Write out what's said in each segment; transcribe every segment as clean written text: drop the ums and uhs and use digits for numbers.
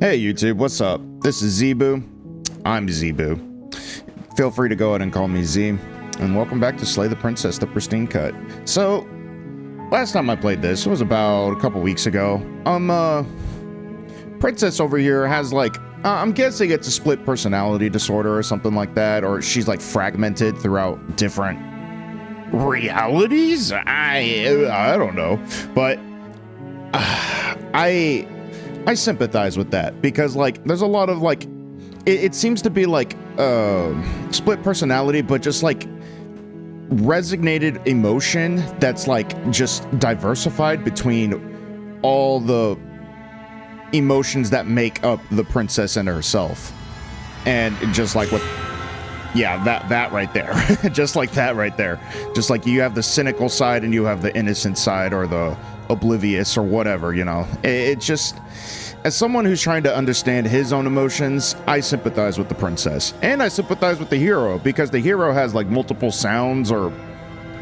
Hey YouTube, what's up? This is Zebu. I'm Zebu. Feel free to go ahead and call me Z. And welcome back to Slay the Princess, the Pristine Cut. So, last time I played this was about a couple weeks ago. Princess over here has like, I'm guessing it's a split personality disorder or something like that, or she's like fragmented throughout different realities? I don't know, but I sympathize with that because like there's a lot of like it seems to be like split personality, but just like resignated emotion that's like just diversified between all the emotions that make up the princess and herself. And just like what, yeah, that right there. Just like that right there. Just like you have the cynical side and you have the innocent side, or the oblivious, or whatever, you know. It just, as someone who's trying to understand his own emotions, I sympathize with the princess. And I sympathize with the hero, because the hero has like multiple sounds or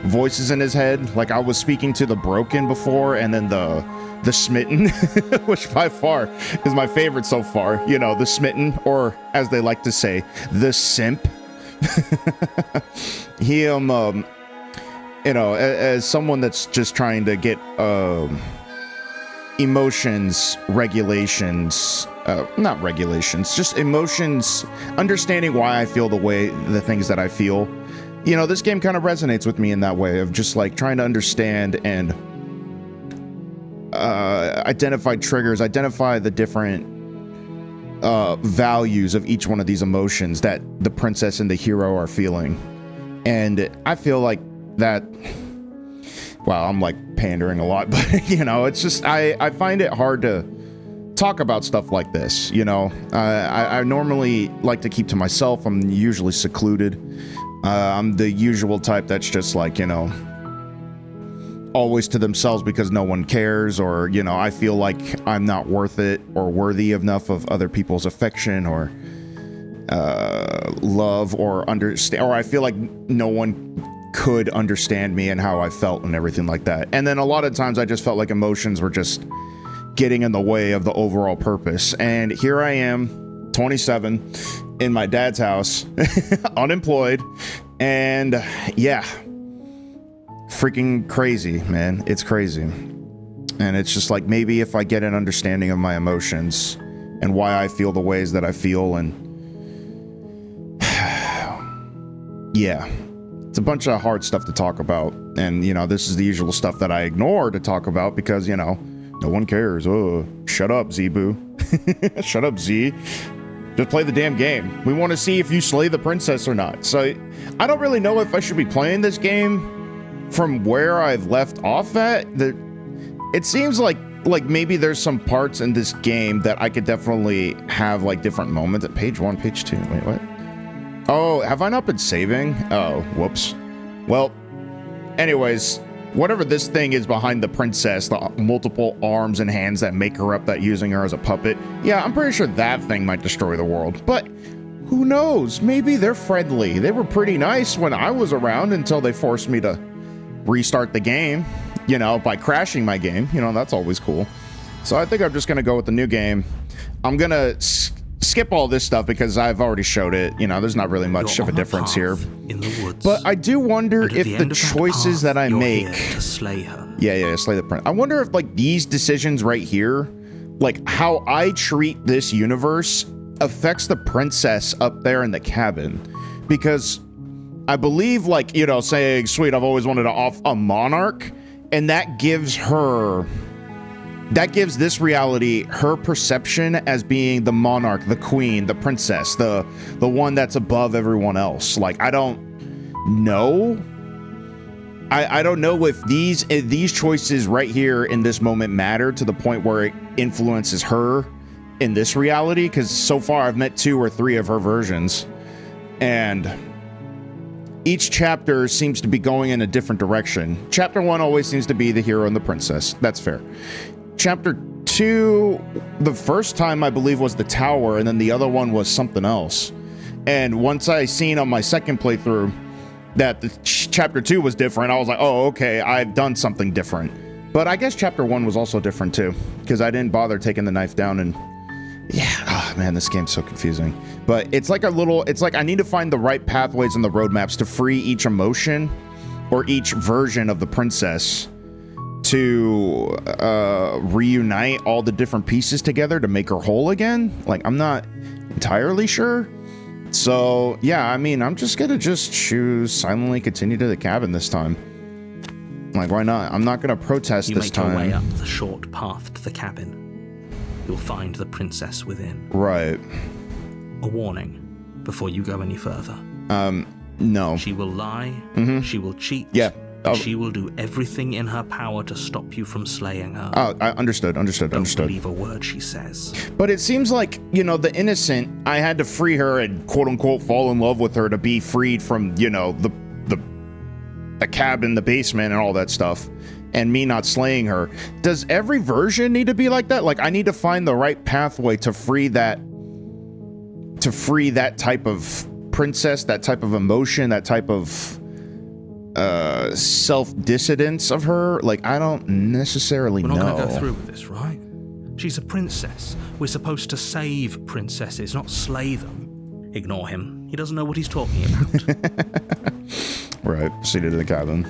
voices in his head. Like I was speaking to the broken before, and then the smitten, which by far is my favorite so far. You know, the smitten, or as they like to say, the simp. He you know, as someone that's just trying to get emotions regulations, not regulations, just emotions, understanding why I feel the things that I feel. You know, this game kind of resonates with me in that way of just like trying to understand and identify triggers, identify the different values of each one of these emotions that the princess and the hero are feeling. And I feel like that, well, I'm like pandering a lot, but you know, it's just, I find it hard to talk about stuff like this. You know, I normally like to keep to myself. I'm usually secluded. I'm the usual type that's just like, you know, always to themselves because no one cares, or, you know, I feel like I'm not worth it or worthy enough of other people's affection or love or understand, or I feel like no one could understand me and how I felt and everything like that. And then a lot of times I just felt like emotions were just getting in the way of the overall purpose. And here I am, 27, in my dad's house, unemployed, and yeah, freaking crazy, man. It's crazy. And it's just like, maybe if I get an understanding of my emotions and why I feel the ways that I feel, and yeah, it's a bunch of hard stuff to talk about. And you know, this is the usual stuff that I ignore to talk about because, you know, no one cares. Oh, shut up, Zebu. Shut up, Z. Just play the damn game. We want to see if you slay the princess or not. So I don't really know if I should be playing this game from where I've left off at. It seems like maybe there's some parts in this game that I could definitely have like different moments. At page 1, page 2. Wait, what? Oh, have I not been saving? Oh, whoops. Well, anyways, whatever this thing is behind the princess, the multiple arms and hands that make her up, that using her as a puppet, yeah, I'm pretty sure that thing might destroy the world. But who knows? Maybe they're friendly. They were pretty nice when I was around until they forced me to restart the game, you know, by crashing my game. You know, that's always cool. So I think I'm just going to go with the new game. I'm going to skip all this stuff because I've already showed it. You know, there's not really much of a difference here. In the woods, but I do wonder if the choices that I make, to slay her. Yeah, slay the prince. I wonder if like these decisions right here, like how I treat this universe, affects the princess up there in the cabin. Because I believe, like, you know, saying, sweet, I've always wanted to off a monarch, and that gives this reality her perception as being the monarch, the queen, the princess, the one that's above everyone else. Like, I don't know. I don't know if these choices right here in this moment matter to the point where it influences her in this reality, because so far I've met 2 or 3 of her versions, and each chapter seems to be going in a different direction. Chapter 1 always seems to be the hero and the princess. That's fair. Chapter 2, the first time I believe was the tower, and then the other one was something else. And once I seen on my second playthrough that the chapter 2 was different, I was like, oh, okay, I've done something different. But I guess chapter 1 was also different too, because I didn't bother taking the knife down, and yeah, man, this game's so confusing. But it's like it's like I need to find the right pathways and the roadmaps to free each emotion or each version of the princess to reunite all the different pieces together to make her whole again. Like, I'm not entirely sure. So, yeah, I mean, I'm just gonna choose silently continue to the cabin this time. Like, why not? I'm not gonna protest this time. You make your way up the short path to the cabin. You'll find the princess within. Right. A warning before you go any further. No. She will lie. She will cheat. Yeah. She will do everything in her power to stop you from slaying her. Oh, I understood. Don't believe a word she says. But it seems like, you know, the innocent, I had to free her and quote-unquote fall in love with her to be freed from, you know, the cabin, the basement, and all that stuff, and me not slaying her. Does every version need to be like that? Like, I need to find the right pathway to free that type of princess, that type of emotion, that type of self-dissidence of her. Like, I don't necessarily know. We're not going to go through with this, right? She's a princess. We're supposed to save princesses, not slay them. Ignore him. He doesn't know what he's talking about. Right, seated in the cabin.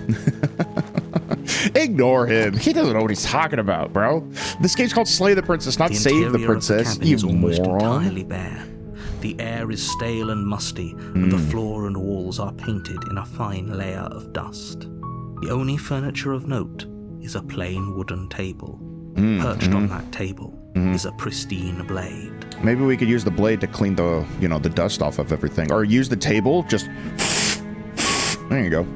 Ignore him. He doesn't know what he's talking about, bro. This game's called Slay the Princess, not Save the Princess. You moron. Entirely bare. The air is stale and musty, and the floor and walls are painted in a fine layer of dust. The only furniture of note is a plain wooden table. Perched on that table is a pristine blade. Maybe we could use the blade to clean the, you know, the dust off of everything, or use the table. Just there you go.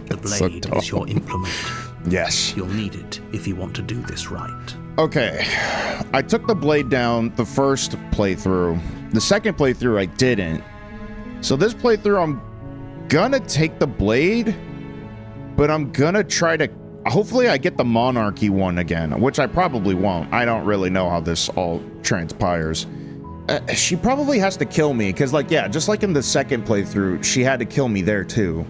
The blade is your implement. Yes. You'll need it if you want to do this right. Okay, I took the blade down the first playthrough. The second playthrough, I didn't. So this playthrough, I'm gonna take the blade, but I'm gonna try to... Hopefully I get the monarchy one again, which I probably won't. I don't really know how this all transpires. She probably has to kill me, because, like, yeah, just like in the second playthrough, she had to kill me there, too.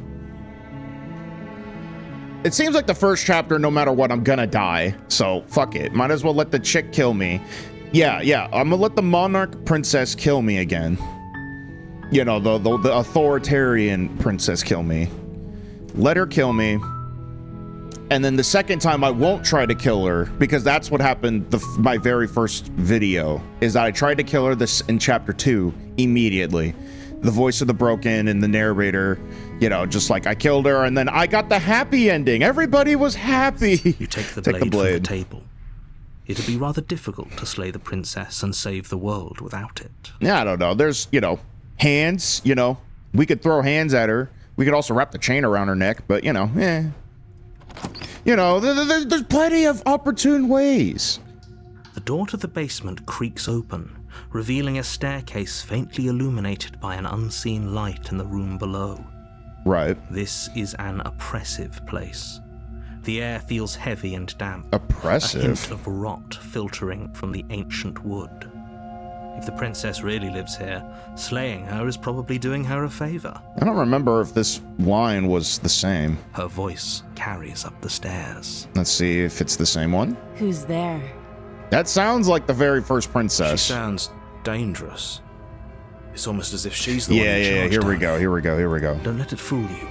It seems like the first chapter, no matter what, I'm gonna die. So, fuck it. Might as well let the chick kill me. Yeah, I'm gonna let the monarch princess kill me again. You know, the authoritarian princess kill me. Let her kill me. And then the second time, I won't try to kill her, because that's what happened my very first video, is that I tried to kill her this in chapter 2 immediately. The voice of the broken and the narrator, you know, just like I killed her, and then I got the happy ending. Everybody was happy. You take the blade from the table. It'd be rather difficult to slay the princess and save the world without it. Yeah, I don't know. There's, you know, hands, you know. We could throw hands at her. We could also wrap the chain around her neck, but, you know, You know, there's plenty of opportune ways. The door to the basement creaks open, revealing a staircase faintly illuminated by an unseen light in the room below. Right. This is an oppressive place. The air feels heavy and damp. Oppressive? A hint of rot filtering from the ancient wood. If the princess really lives here, slaying her is probably doing her a favor. I don't remember if this line was the same. Her voice carries up the stairs. Let's see if it's the same one. Who's there? That sounds like the very first princess. She sounds dangerous. It's almost as if she's the one in charge. Yeah, here we go. Don't let it fool you.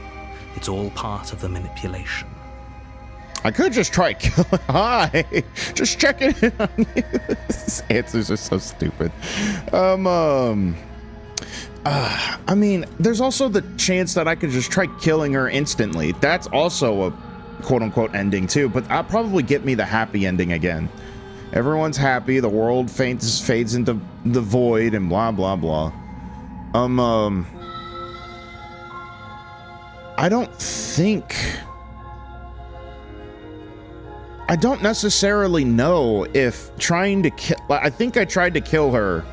It's all part of the manipulation. I could just try kill. Hi, just checking in on you. These answers are so stupid. I mean, there's also the chance that I could just try killing her instantly. That's also a quote-unquote ending too, but that'll probably get me the happy ending again. Everyone's happy, the world fades into the void, and blah blah blah. I don't necessarily know if trying to kill... I think I tried to kill her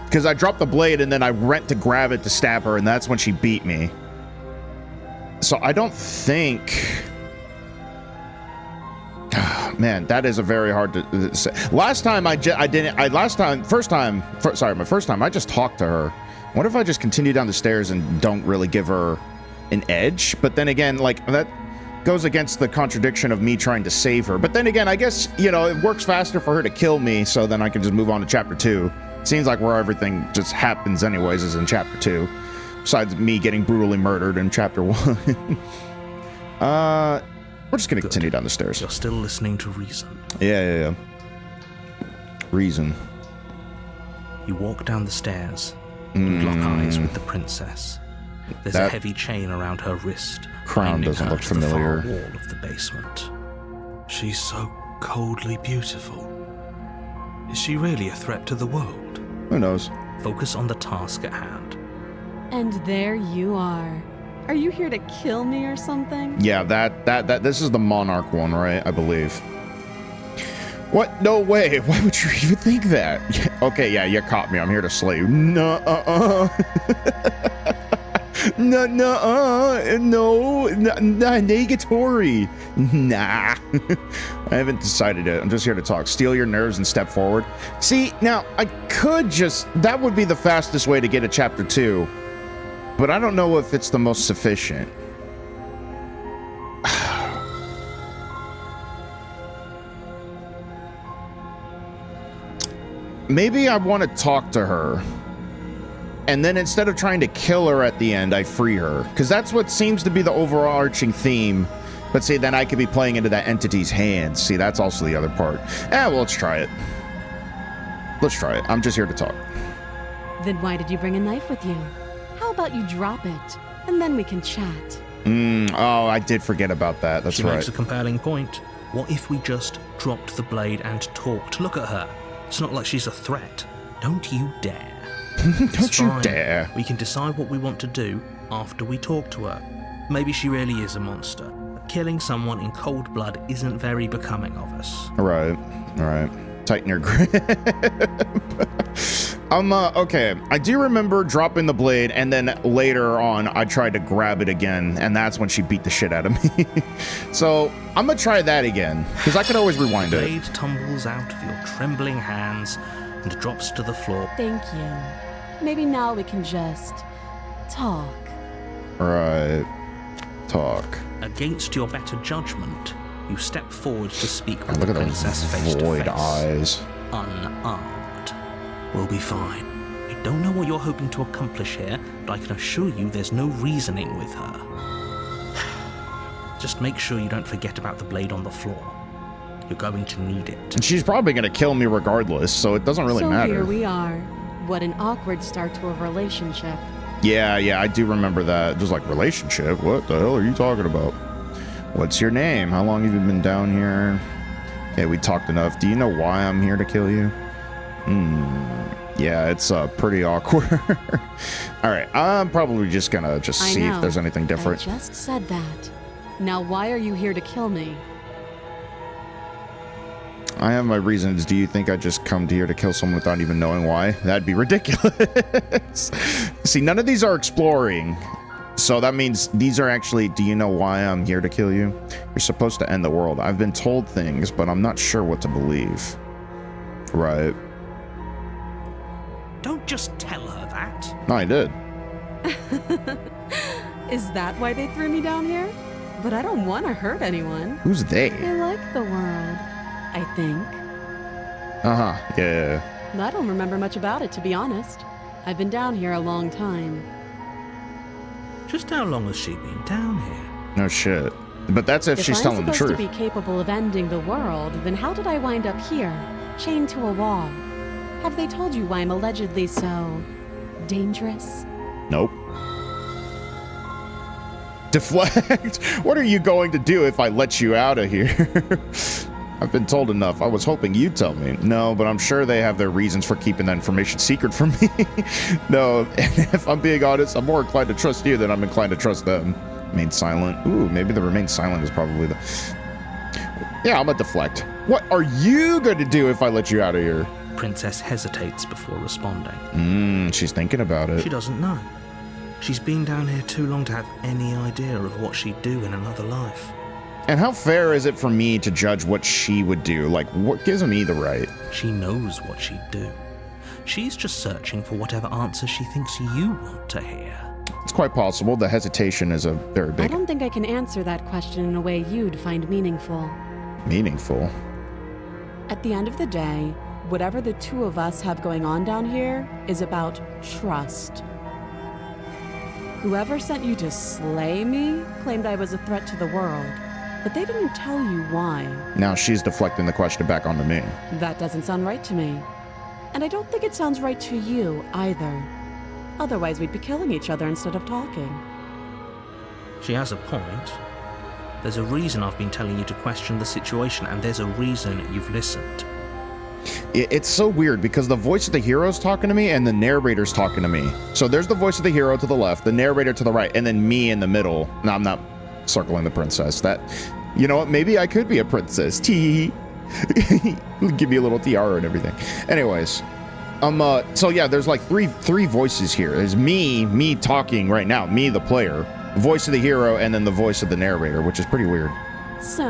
because I dropped the blade and then I went to grab it to stab her, and that's when she beat me. So I don't think... Man, that is a very hard to say. Last time my first time I just talked to her. What if I just continue down the stairs and don't really give her an edge? But then again, like that, goes against the contradiction of me trying to save her. But then again, I guess, you know, it works faster for her to kill me, so then I can just move on to chapter 2. Seems like where everything just happens anyways is in chapter 2. Besides me getting brutally murdered in chapter 1. We're just gonna continue down the stairs. You're still listening to reason. Yeah. Reason. You walk down the stairs and lock eyes with the princess. There's a heavy chain around her wrist. Crown doesn't look familiar. The far wall of the basement. She's so coldly beautiful. Is she really a threat to the world? Who knows? Focus on the task at hand. And there you are. Are you here to kill me or something? Yeah, this is the monarch one, right? I believe. What? No way. Why would you even think that? Okay, yeah, you caught me. I'm here to slay you. No, negatory. Nah. I haven't decided it. I'm just here to talk. Steal your nerves and step forward. See, now, I could just... That would be the fastest way to get a chapter 2. But I don't know if it's the most sufficient. Maybe I want to talk to her. And then instead of trying to kill her at the end, I free her. Because that's what seems to be the overarching theme. But see, then I could be playing into that entity's hands. See, that's also the other part. Well, let's try it. Let's try it. I'm just here to talk. Then why did you bring a knife with you? How about you drop it, and then we can chat? Oh, I did forget about that. That's She right. makes a compelling point. What if we just dropped the blade and talked? Look at her. It's not like she's a threat. Don't you dare. Don't you dare. We can decide what we want to do after we talk to her. Maybe she really is a monster. But killing someone in cold blood isn't very becoming of us. All right. Tighten your grip. Okay. I do remember dropping the blade, and then later on, I tried to grab it again, and that's when she beat the shit out of me. So, I'm gonna try that again, because I could always rewind The it. blade tumbles out of your trembling hands and drops to the floor. Thank you. Maybe now we can just talk. Right. Talk. Against your better judgment, you step forward to speak with Look the at those princess face to void face. eyes. Unarmed. We'll be fine. I don't know what you're hoping to accomplish here, but I can assure you there's no reasoning with her. Just make sure you don't forget about the blade on the floor. You're going to need it. And she's probably gonna kill me regardless, so it doesn't really so matter. here we are. What an awkward start to a relationship. Yeah, I do remember that. Just like, relationship? What the hell are you talking about? What's your name? How long have you been down here? Okay, we talked enough. Do you know why I'm here to kill you? Yeah, it's pretty awkward. All right, I'm probably just gonna see if there's anything different. I just said that. Now why are you here to kill me? I have my reasons. Do you think I just come here to kill someone without even knowing why? That'd be ridiculous. See, none of these are exploring. So that means these are actually, do you know why I'm here to kill you? You're supposed to end the world. I've been told things, but I'm not sure what to believe. Right. Don't just tell her that. No, I did. Is that why they threw me down here? But I don't want to hurt anyone. Who's they? I like the world, I think. Uh-huh. Yeah. I don't remember much about it, to be honest. I've been down here a long time. Just how long has she been down here? No shit. But that's if she's telling the If I'm truth. supposed to be capable of ending the world, then how did I wind up here, chained to a wall? Have they told you why I'm allegedly so dangerous? Nope. Deflect? What are you going to do if I let you out of here? I've been told enough. I was hoping you'd tell me. No, but I'm sure they have their reasons for keeping that information secret from me. No, if I'm being honest, I'm more inclined to trust you than I'm inclined to trust them. Remain silent. Ooh, maybe the remain silent is probably the... Yeah, I'm gonna deflect. What are you going to do if I let you out of here? Princess hesitates before responding. She's thinking about it. She doesn't know. She's been down here too long to have any idea of what she'd do in another life. And how fair is it for me to judge what she would do? Like, what gives me the right? She knows what she'd do. She's just searching for whatever answer she thinks you want to hear. It's quite possible. The hesitation is a very I big... don't think I can answer that question in a way you'd find meaningful. Meaningful? At the end of the day, whatever the two of us have going on down here is about trust. Whoever sent you to slay me claimed I was a threat to the world, but they didn't tell you why. Now she's deflecting the question back onto me. That doesn't sound right to me. And I don't think it sounds right to you either. Otherwise, we'd be killing each other instead of talking. She has a point. There's a reason I've been telling you to question the situation, and there's a reason you've listened. It's so weird because the voice of the hero's talking to me and the narrator's talking to me. So there's the voice of the hero to the left, the narrator to the right, and then me in the middle. No, I'm not circling the princess. That, you know what? Maybe I could be a princess. Tee. Give me a little tiara and everything. Anyways, so yeah, there's like three voices here. There's me talking right now, me the player, voice of the hero, and then the voice of the narrator, which is pretty weird. So,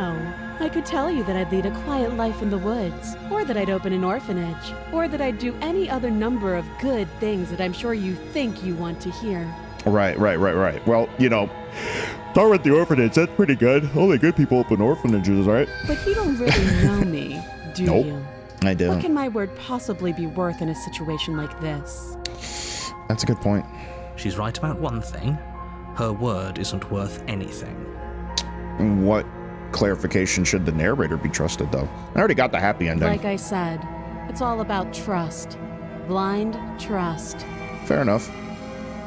I could tell you that I'd lead a quiet life in the woods, or that I'd open an orphanage, or that I'd do any other number of good things that I'm sure you think you want to hear. Right. Well, you know, start with the orphanage. That's pretty good. Only good people open orphanages, right? But you don't really know me, do Nope. you? I do. What can my word possibly be worth in a situation like this? That's a good point. She's right about one thing. Her word isn't worth anything. What clarification should the narrator be trusted, though? I already got the happy ending. Like I said, it's all about trust. Blind trust. Fair enough.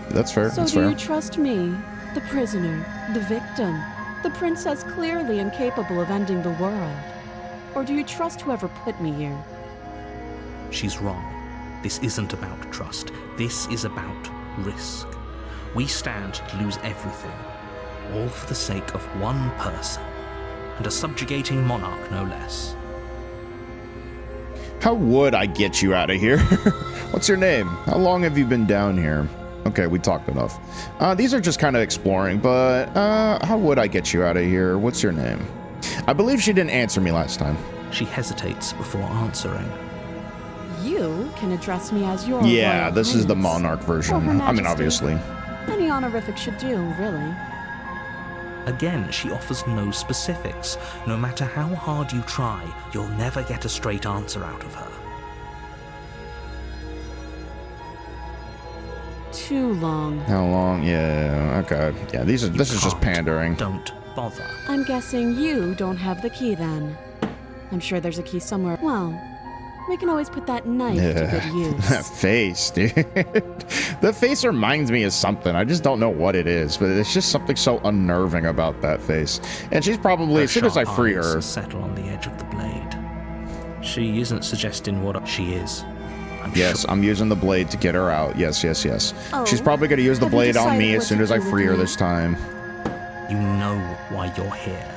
That's fair. So That's do fair. you trust me, the prisoner, the victim, the princess clearly incapable of ending the world? Or do you trust whoever put me here? She's wrong. This isn't about trust. This is about risk. We stand to lose everything, all for the sake of one person, and a subjugating monarch no less. How would I get you out of here? What's your name? How long have you been down here? Okay, we talked enough. These are just kind of exploring, but how would I get you out of here? What's your name? I believe she didn't answer me last time. She hesitates before answering. You can address me as your Yeah, Royal this is the Highness. monarch version. Or Her I mean, Majesty. obviously. Any honorific should do, really. Again, she offers no specifics. No matter how hard you try, you'll never get a straight answer out of her. Too long. How long? Yeah, okay. Yeah, this is just Can't. pandering. Don't bother. I'm guessing you don't have the key then. I'm sure there's a key somewhere. Well, we can always put that knife to good That use. face, dude. The face reminds me of something. I just don't know what it is, but it's just something so unnerving about that face. And she's probably, as soon as I Her free sharp her, eyes settle on the edge of the blade. She isn't suggesting what she is. I'm yes, sure. I'm using the blade to get her out. Yes. Oh, She's probably going to use the have you blade on me decided as what soon to as I do with free her me? this time. You know why you're here.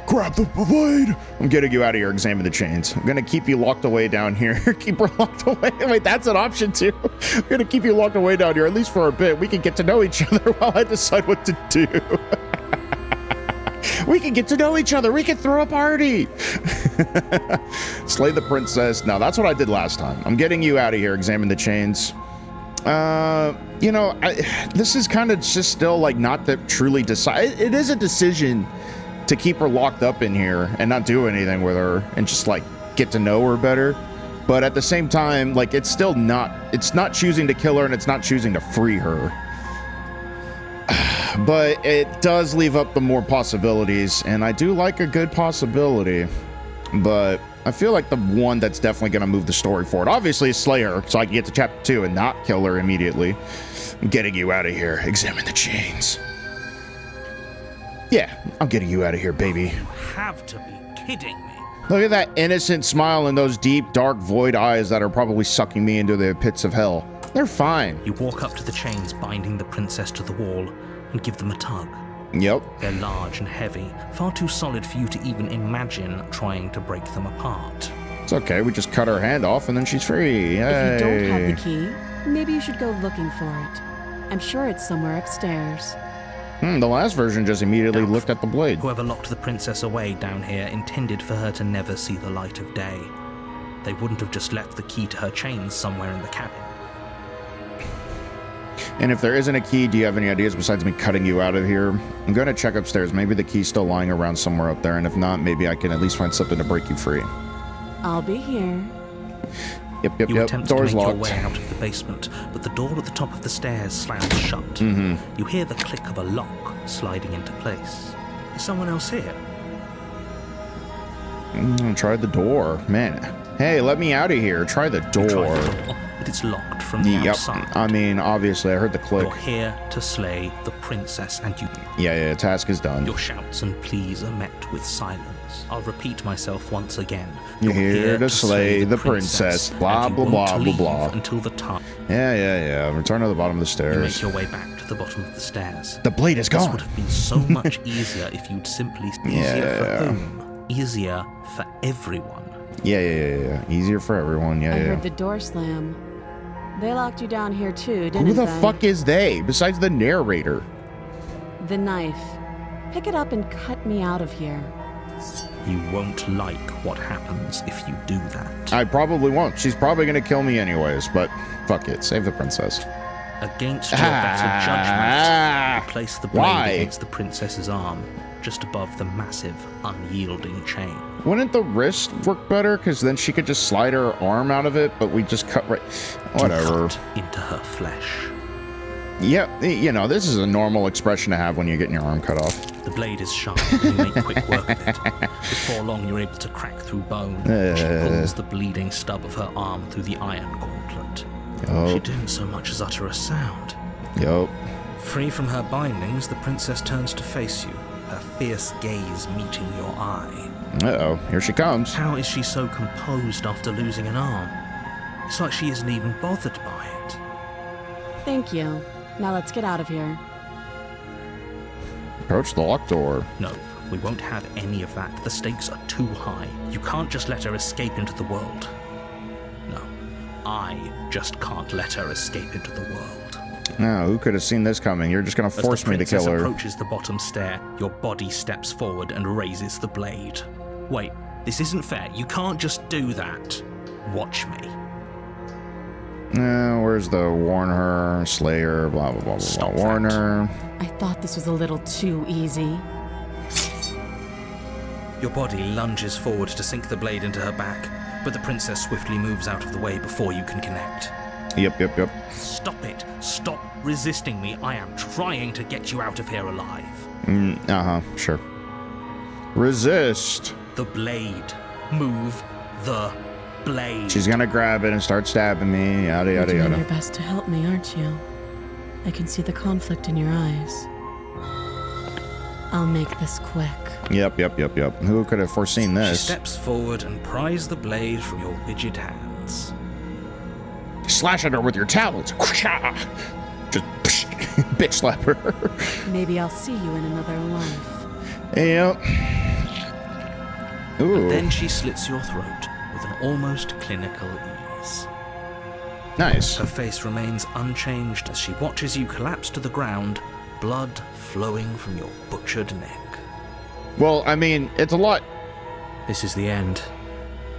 Grab the blade! I'm getting you out of here. Examine the chains. I'm gonna keep you locked away down here. Keep her locked away. Wait, that's an option too. I'm gonna keep you locked away down here, at least for a bit. We can get to know each other while I decide what to do. We can get to know each other. We can throw a party. Slay the princess. Now, that's what I did last time. I'm getting you out of here. Examine the chains. You know, this is kind of just still like not that truly decide. It is a decision to keep her locked up in here and not do anything with her and just like get to know her better. But at the same time, like it's not choosing to kill her and it's not choosing to free her. But it does leave up the more possibilities, and I do like a good possibility. But I feel like the one that's definitely going to move the story forward, obviously, is slay her, so I can get to chapter 2 and not kill her immediately. I'm getting you out of here. Examine the chains. Yeah, I'm getting you out of here, baby. You have to be kidding me. Look at that innocent smile and those deep, dark, void eyes that are probably sucking me into the pits of hell. They're fine. You walk up to the chains binding the princess to the wall and give them a tug. Yep. They're large and heavy, far too solid for you to even imagine trying to break them apart. It's okay. We just cut her hand off and then she's free. Yay. If you don't have the key, maybe you should go looking for it. I'm sure it's somewhere upstairs. The last version just immediately looked at the blade. Whoever locked the princess away down here intended for her to never see the light of day. They wouldn't have just left the key to her chains somewhere in the cabin. And if there isn't a key, do you have any ideas besides me cutting you out of here? I'm going to check upstairs. Maybe the key's still lying around somewhere up there, and if not, maybe I can at least find something to break you free. I'll be here. Yep. You attempt to Door's make locked. your way out of the basement, but the door at the top of the stairs slams shut. You hear the click of a lock sliding into place. Is someone else here? Try the door. Man. Hey, let me out of here. Try the door. You try the door, but it's locked from the outside. I mean, obviously, I heard the click. You're here to slay the princess, and you... Yeah, task is done. Your shouts and pleas are met with silence. I'll repeat myself once again. You're here to slay the princess. Blah, blah, blah, blah, blah. Until the time. Yeah. Return to the bottom of the stairs. You make your way back to the bottom of the stairs. The blade is This gone. would have been so much easier if you'd simply... Easier for whom? Easier for everyone. Yeah. Easier for everyone. I heard the door slam. They locked you down here too, didn't Who the they? fuck is they, besides the narrator? The knife. Pick it up and cut me out of here. You won't like what happens if you do that. I probably won't. She's probably going to kill me anyways, but fuck it. Save the princess. Against your better judgment, you place the blade Why? against the princess's arm, just above the massive, unyielding chain. Wouldn't the wrist work better? Because then she could just slide her arm out of it, but we just cut right... Whatever. You cut into her flesh. Yeah, you know, this is a normal expression to have when you're getting your arm cut off. The blade is sharp, and you make quick work of it. Before long, you're able to crack through bone. She pulls the bleeding stub of her arm through the iron gauntlet. She didn't so much as utter a sound. Yup. Free from her bindings, the princess turns to face you, her fierce gaze meeting your eye. Uh-oh, here she comes. How is she so composed after losing an arm? It's like she isn't even bothered by it. Thank you. Now let's get out of here. Approach the locked door. No, we won't have any of that. The stakes are too high. You can't just let her escape into the world. No, I just can't let her escape into the world. No, who could have seen this coming? You're just gonna force me to kill her. As the princess approaches the bottom stair, your body steps forward and raises the blade. Wait, this isn't fair. You can't just do that. Watch me. Where's the warn her, slay her, blah, blah, blah, blah, Stop blah. Warn that. her. I thought this was a little too easy. Your body lunges forward to sink the blade into her back, but the princess swiftly moves out of the way before you can connect. Yep. Stop it. Stop resisting me. I am trying to get you out of here alive. Sure. Resist. The blade. Move the blade. She's gonna grab it and start stabbing me, yada, You're yada, doing yada. your best to help me, aren't you? I can see the conflict in your eyes. I'll make this quick. Yep. Who could have foreseen She this? steps forward and pries the blade from your rigid hands. Slash at her with your talons. Just bitch slap her. Maybe I'll see you in another life. Yep. Ooh. Then she slits your throat with an almost clinical ease. Nice. Her face remains unchanged as she watches you collapse to the ground, blood flowing from your butchered neck. Well, I mean, it's a lot. This is the end,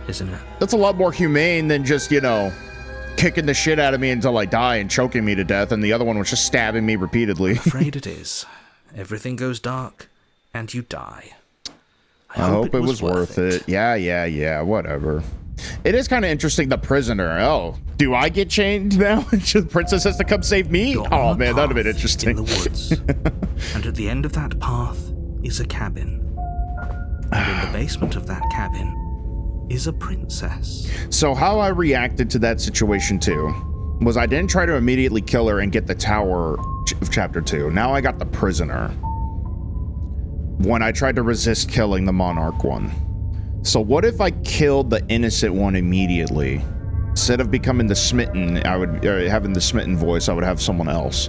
isn't it? That's a lot more humane than just, kicking the shit out of me until I die and choking me to death, and the other one was just stabbing me repeatedly. Afraid it is. Everything goes dark, and you die. I hope it was worth it. Yeah, whatever. It is kind of interesting, the prisoner. Oh, do I get chained now? The princess has to come save me? You're Oh, on a man, that'd have been path interesting. In the woods. And at the end of that path is a cabin. And in the basement of that cabin is a princess. So how I reacted to that situation, too, was I didn't try to immediately kill her and get the tower of chapter 2. Now I got the prisoner. When I tried to resist killing the monarch one. So what if I killed the innocent one immediately? Instead of becoming the smitten, having the smitten voice, I would have someone else.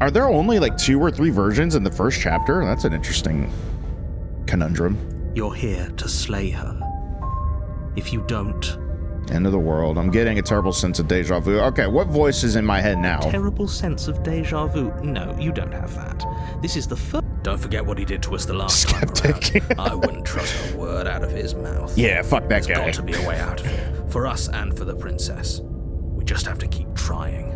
Are there only like 2 or 3 versions in the first chapter? That's an interesting conundrum. You're here to slay her. If you don't... End of the world. I'm getting a terrible sense of deja vu. Okay, what voice is in my head now? Terrible sense of deja vu. No, you don't have that. This is the first... Don't forget what he did to us the last Skeptic. time around. I wouldn't trust a word out of his mouth. Yeah, fuck that There's guy. got to be a way out of it. For us and for the princess. We just have to keep trying.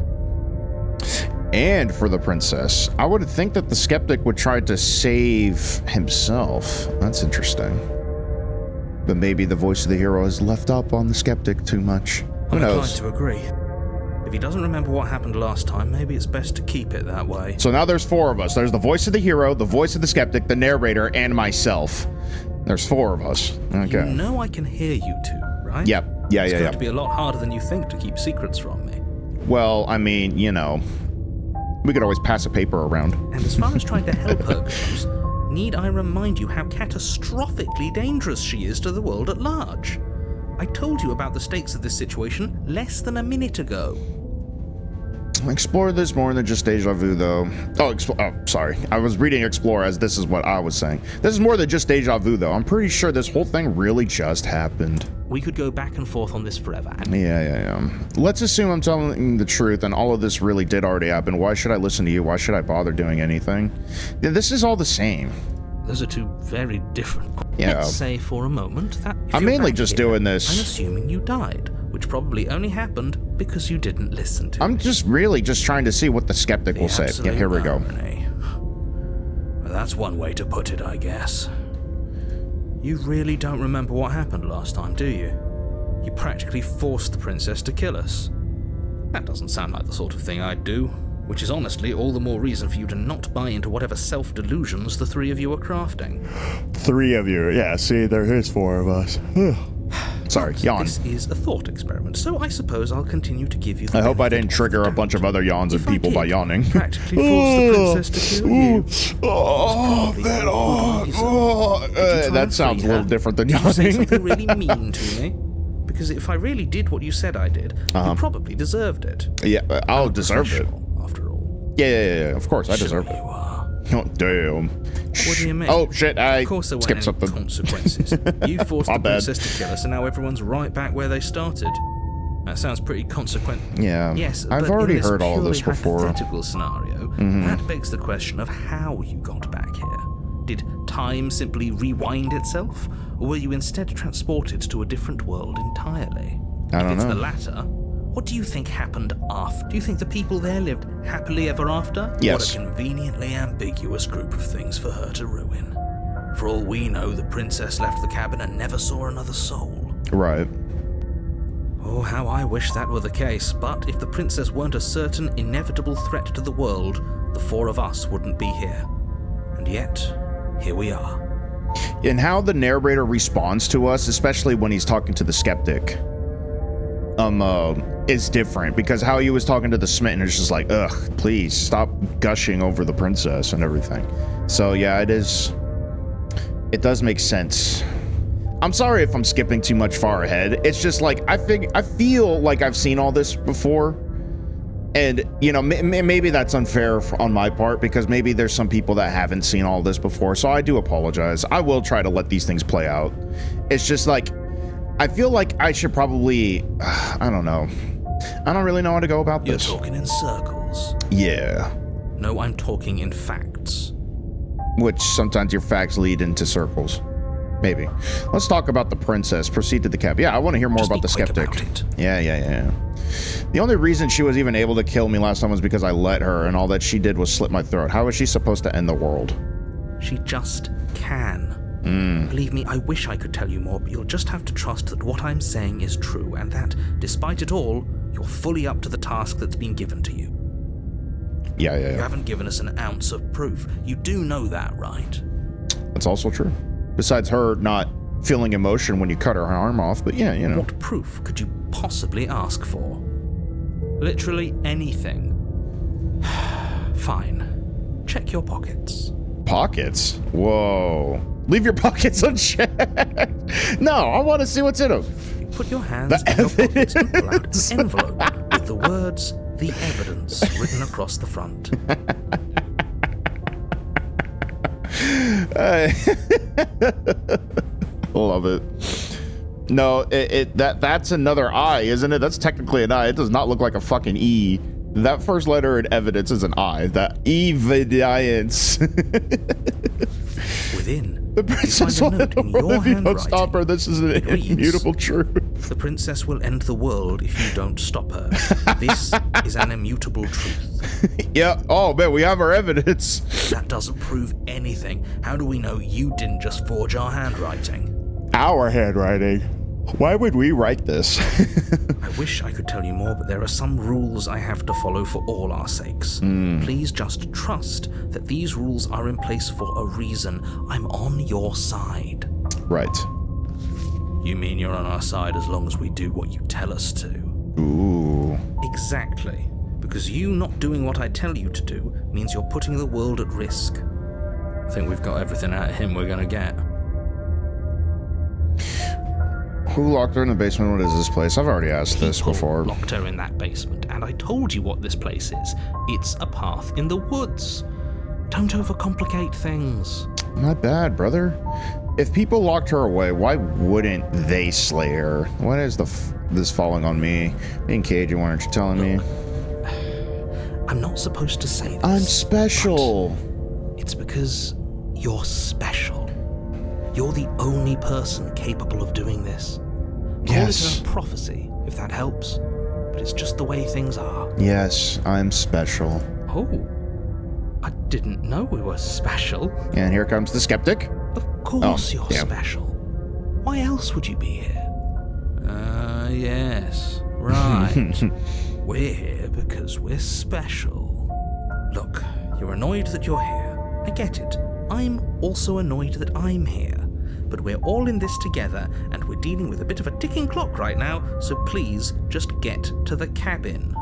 and for the princess. I would think that the skeptic would try to save himself. That's interesting. But maybe the voice of the hero has left up on the skeptic too much. Who I'm inclined knows? to agree. If he doesn't remember what happened last time, maybe it's best to keep it that way. So now there's 4 of us. There's the voice of the hero, the voice of the skeptic, the narrator, and myself. There's 4 of us. Okay. You know I can hear you two, right? Yep. Yeah, It's yeah, going yeah. to be a lot harder than you think to keep secrets from me. Well, I mean, you know, we could always pass a paper around. And as far as trying to help her goes, need I remind you how catastrophically dangerous she is to the world at large? I told you about the stakes of this situation less than a minute ago. Explore this more than just deja vu, though. Oh, sorry. I was reading explore as this is what I was saying. This is more than just deja vu, though. I'm pretty sure this whole thing really just happened. We could go back and forth on this forever. Yeah. Let's assume I'm telling the truth and all of this really did already happen. Why should I listen to you? Why should I bother doing anything? Yeah, this is all the same. Those are two very different. Yeah. Let's say for a moment that if I'm you're mainly back just here, doing this. I'm assuming you died, which probably only happened because you didn't listen to I'm me. just really just trying to see what the skeptic will say. Yeah, here we go. Irony. Well, that's one way to put it, I guess. You really don't remember what happened last time, do you? You practically forced the princess to kill us. That doesn't sound like the sort of thing I'd do, which is honestly all the more reason for you to not buy into whatever self-delusions the 3 of you are crafting. 3 of you. Yeah, see, there is 4 of us. Sorry, yawn. This is a thought experiment, so I suppose I'll continue to give you the I hope I benefit didn't of trigger the a bunch doubt. of other yawns of If I people by did yawning. practically force the princess to kill you. Oh, It's that, probably oh, Did you try that and sounds a free little her? different than Did you say yawning. something really mean to me? Because if I really did what you said I did, you probably deserved it. Yeah, I'll deserve it. Professional, after all. Yeah, of course, I deserve Sure it. you are. Oh, damn. What do you mean? Oh, shit, I Of course there skipped weren't any something. consequences. You forced My the bad. princess to kill us, and now everyone's right back where they started. That sounds pretty consequent. Yeah, Yes, I've but already in this heard all of this purely before. hypothetical scenario, that begs the question of how you got back here. Did time simply rewind itself, or were you instead transported to a different world entirely? I don't If it's know. the latter, what do you think happened after? Do you think the people there lived happily ever after? Yes. What a conveniently ambiguous group of things for her to ruin. For all we know, the princess left the cabin and never saw another soul. Right. Oh, how I wish that were the case, but if the princess weren't a certain inevitable threat to the world, the 4 of us wouldn't be here. And yet, here we are. And how the narrator responds to us, especially when he's talking to the skeptic, is different, because how he was talking to the smitten is just like, ugh, please stop gushing over the princess and everything. So yeah, it does make sense. I'm sorry if I'm skipping too much far ahead. It's just like I feel like I've seen all this before, and you know, maybe that's unfair on my part, because maybe there's some people that haven't seen all this before. So I do apologize. I will try to let these things play out. It's just like I feel like I should probably, I don't know. I don't really know how to go about You're this. talking in circles. Yeah, No, I'm talking in facts. which sometimes your facts lead into circles. Maybe. Let's talk about the princess. Proceed to the cap. Yeah, I want to hear more Just about be the quick skeptic. about it. Yeah. The only reason she was even able to kill me last time was because I let her, and all that she did was slit my throat. How is she supposed to end the world? She just can. Believe me, I wish I could tell you more, but you'll just have to trust that what I'm saying is true, and that, despite it all, you're fully up to the task that's been given to you. You Yeah. haven't given us an ounce of proof. You do know that, right? That's also true. Besides her not feeling emotion when you cut her arm off, but yeah, you know. What proof could you possibly ask for? Literally anything. Fine. Check your pockets. Pockets? Whoa. Leave your pockets unchecked. No, I want to see what's in them. You put your hands in your pockets and pull out an envelope with the words, "The Evidence," written across the front. Love it. No, that's another I, isn't it? That's technically an I. It does not look like a fucking E. That first letter in evidence is an I. That evidence. Within The princess will note in end the world your if you don't handwriting. stop her. This is an It reads, immutable truth. "The princess will end the world if you don't stop her. This is an immutable truth." Yeah. Oh, man, we have our evidence. That doesn't prove anything. How do we know you didn't just forge our handwriting? Our handwriting. Why would we write this? I wish I could tell you more, but there are some rules I have to follow for all our sakes. Please just trust that these rules are in place for a reason. I'm on your side. Right. You mean you're on our side as long as we do what you tell us to? Ooh. Exactly. Because you not doing what I tell you to do means you're putting the world at risk. I think we've got everything out of him we're gonna get. Who locked her in the basement? What is this place? I've already asked this People before. locked her in that basement, and I told you what this place is. It's a path in the woods. Don't overcomplicate things. Not bad, brother. If people locked her away, why wouldn't they slay her? What is this falling on me? Being cagey, why aren't you telling me? I'm not supposed to say this. I'm special. but It's because you're special. You're the only person capable of doing this. Yes. Call it a prophecy, if that helps. But it's just the way things are. Yes, I'm special. Oh, I didn't know we were special. And here comes the skeptic. Of course you're yeah. special. Why else would you be here? Yes, right. We're here because we're special. Look, you're annoyed that you're here. I get it. I'm also annoyed that I'm here. But we're all in this together, and we're dealing with a bit of a ticking clock right now, so please just get to the cabin.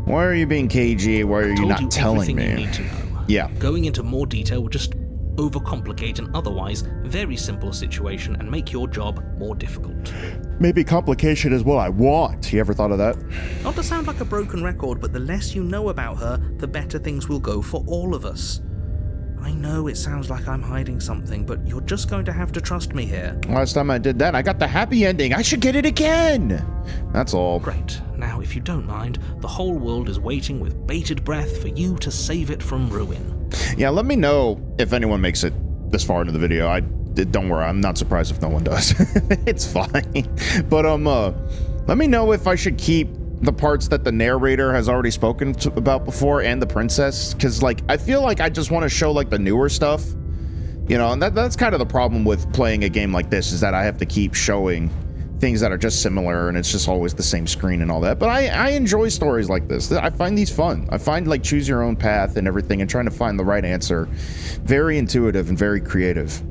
Why are you being cagey? Why are you not telling me? You need to know. Yeah. Going into more detail would just overcomplicate an otherwise very simple situation and make your job more difficult. Maybe complication is what I want. You ever thought of that? Not to sound like a broken record, but the less you know about her, the better things will go for all of us. I know it sounds like I'm hiding something, but you're just going to have to trust me here. Last time I did that, I got the happy ending. I should get it again. That's all. Great. Now, if you don't mind, the whole world is waiting with bated breath for you to save it from ruin. Yeah, let me know if anyone makes it this far into the video. Don't worry, I'm not surprised if no one does. It's fine. But let me know if I should keep the parts that the narrator has already spoken about before and the princess, because like I feel like I just want to show like the newer stuff, you know, and that's kind of the problem with playing a game like this, is that I have to keep showing things that are just similar and it's just always the same screen and all that. But I enjoy stories like this. I find these fun. I find like choose your own path and everything and trying to find the right answer very intuitive and very creative.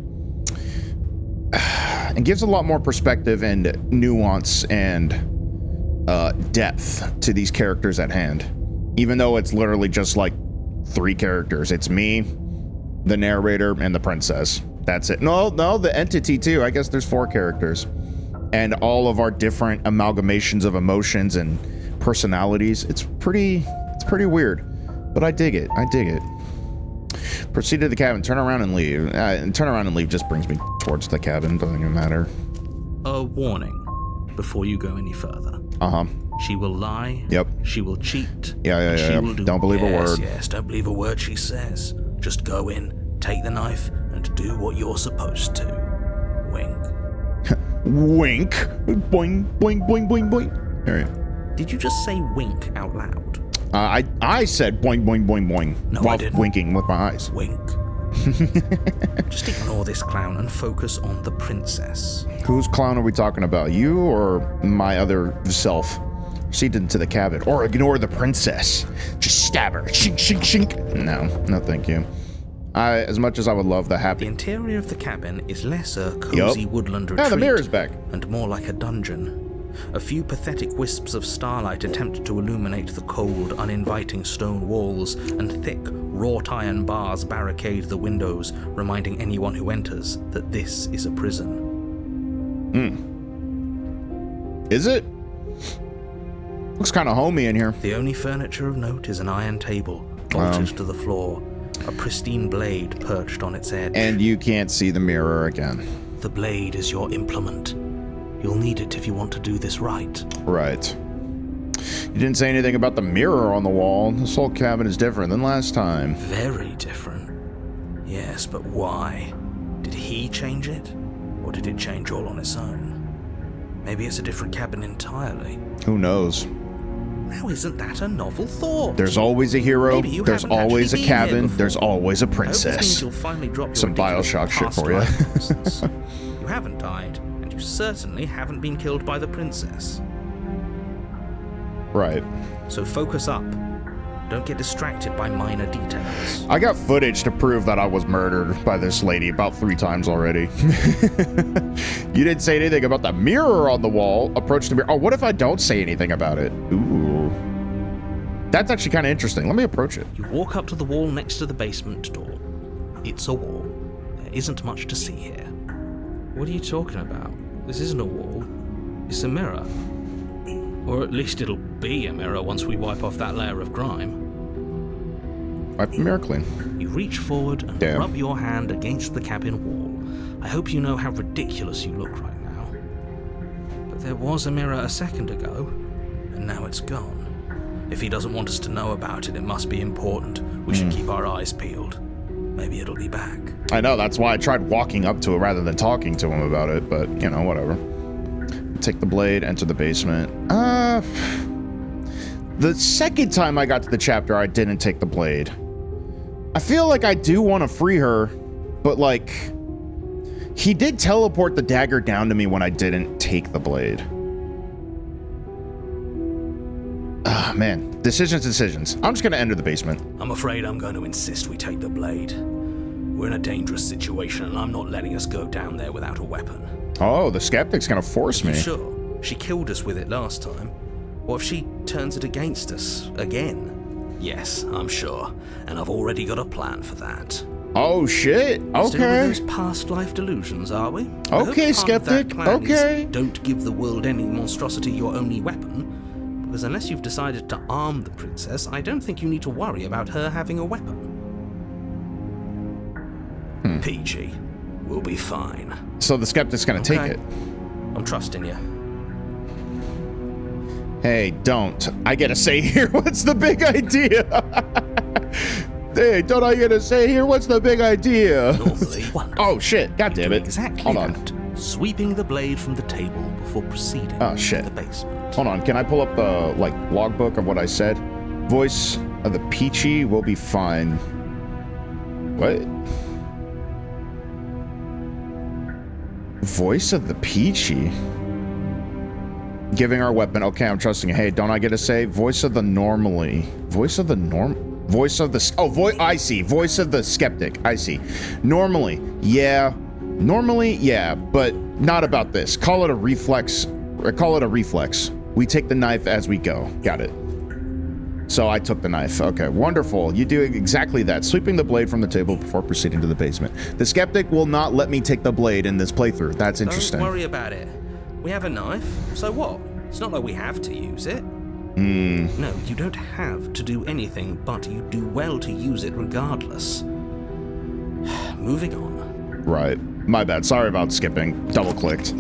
It gives a lot more perspective and nuance and depth to these characters at hand, even though it's literally just like 3 characters. It's me, the narrator, and the princess. That's it. No, the entity too. I guess there's 4 characters, and all of our different amalgamations of emotions and personalities. It's pretty weird, but I dig it. Proceed to the cabin. Turn around and leave. And turn around and leave just brings me towards the cabin. Doesn't even matter. A warning before you go any further. She will lie. Yep. She will cheat. Yeah. She will Don't believe a word. Yes, don't believe a word she says. Just go in, take the knife, and do what you're supposed to. Wink. Wink. Boing, boing, boing, boing, boing. All right. Did you just say wink out loud? I said boing, boing, boing, boing. No, while I didn't. winking with my eyes. Wink. Just ignore this clown and focus on the princess. Whose clown are we talking about? You or my other self? Proceed into the cabin. Or ignore the princess. Just stab her. Shink, shink, shink. No, thank you. As much as I would love the The happy... interior of the cabin is less a cozy woodland retreat. Yeah, the mirror's back. And more like a dungeon. A few pathetic wisps of starlight attempt to illuminate the cold, uninviting stone walls, and thick, wrought iron bars barricade the windows, reminding anyone who enters that this is a prison. Is it? Looks kind of homey in here. The only furniture of note is an iron table, bolted to the floor, a pristine blade perched on its edge. And you can't see the mirror again. The blade is your implement. You'll need it if you want to do this right. Right. You didn't say anything about the mirror on the wall. This whole cabin is different than last time. Very different. Yes, but why? Did he change it? Or did it change all on its own? Maybe it's a different cabin entirely. Who knows? Now isn't that a novel thought? There's always a hero, Maybe you there's haven't always a actually been here cabin, before. there's always a I hope this means princess. you'll finally drop your Some ridiculous Bioshock shit past for ya. life nonsense. You haven't died, and you certainly haven't been killed by the princess. Right. So focus up. Don't get distracted by minor details. I got footage to prove that I was murdered by this lady about 3 times already. You didn't say anything about the mirror on the wall. Approach the mirror. Oh, what if I don't say anything about it? Ooh. That's actually kind of interesting. Let me approach it. You walk up to the wall next to the basement door. It's a wall. There isn't much to see here. What are you talking about? This isn't a wall. It's a mirror. Or at least it'll be a mirror once we wipe off that layer of grime. Wipe the mirror clean. You reach forward and Damn. rub your hand against the cabin wall. I hope you know how ridiculous you look right now. But there was a mirror a second ago, and now it's gone. If he doesn't want us to know about it, it must be important. We should keep our eyes peeled. Maybe it'll be back. I know, that's why I tried walking up to it rather than talking to him about it, but, you know, whatever. Take the blade, enter the basement. The second time I got to the chapter, I didn't take the blade. I feel like I do want to free her, but, like, he did teleport the dagger down to me when I didn't take the blade. Ah, man. Decisions. I'm just going to enter the basement. I'm afraid I'm going to insist we take the blade. We're in a dangerous situation, and I'm not letting us go down there without a weapon. Oh, the skeptic's going to force me. Sure, she killed us with it last time. What if she turns it against us again? Yes, I'm sure, and I've already got a plan for that. Oh, shit. Still with Okay. those past life delusions, are we? I hope Okay, part of that skeptic. plan is Okay. don't give the world any monstrosity your only weapon, because unless you've decided to arm the princess, I don't think you need to worry about her having a weapon. Peachy, we'll be fine. So the skeptic's going to take Okay. it. I'm trusting you. Hey, don't. I get to say here, what's the big idea? Hey, don't I get to say here, what's the big idea? Normally, wonderful. Oh, shit. God damn Do it. exactly Hold on. that, sweeping the blade from the table before proceeding Oh, shit. to the basement. Hold on. Can I pull up the, like, logbook of what I said? Voice of the Peachy will be fine. What? Voice of the Peachy? Giving our weapon. Okay, I'm trusting you. Hey, don't I get to say voice of the normally? Voice of the voice of the... Oh, I see. Voice of the skeptic. I see. Normally. Yeah. Normally, yeah, but not about this. Call it a reflex. Or call it a reflex. We take the knife as we go. Got it. So I took the knife. Okay, wonderful. You do exactly that. Sweeping the blade from the table before proceeding to the basement. The skeptic will not let me take the blade in this playthrough. That's interesting. Don't worry about it. We have a knife, so what? It's not like we have to use it. No, you don't have to do anything, but you do well to use it regardless. Moving on. Right. My bad. Sorry about skipping. Double-clicked.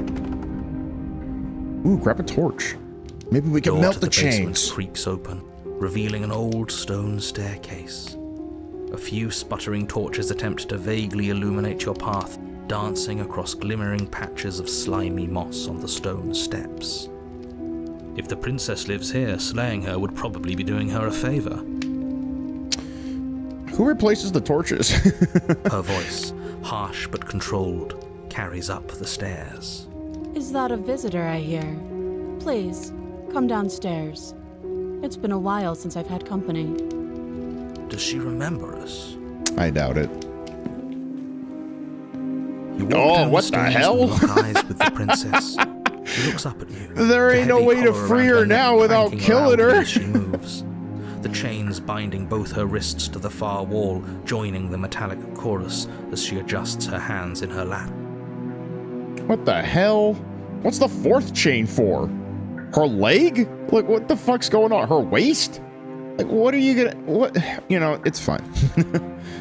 Ooh, grab a torch. Maybe we can Door melt to the basement chains. creaks open, revealing an old stone staircase. A few sputtering torches attempt to vaguely illuminate your path, dancing across glimmering patches of slimy moss on the stone steps. If the princess lives here, slaying her would probably be doing her a favor. Who replaces the torches? Her voice, harsh but controlled, carries up the stairs. Is that a visitor I hear? Please, come downstairs. It's been a while since I've had company. Does she remember us? I doubt it. You walk Oh, down what the stairs hell? and lock eyes with the princess. She looks up at you. There the ain't no heavy way to collar free around her now neck without cranking killing around her. As she moves. The chains binding both her wrists to the far wall, joining the metallic chorus as she adjusts her hands in her lap. What the hell? What's the fourth chain for? Her leg? Like, what the fuck's going on? Her waist? Like, what are you gonna... What? You know, it's fine.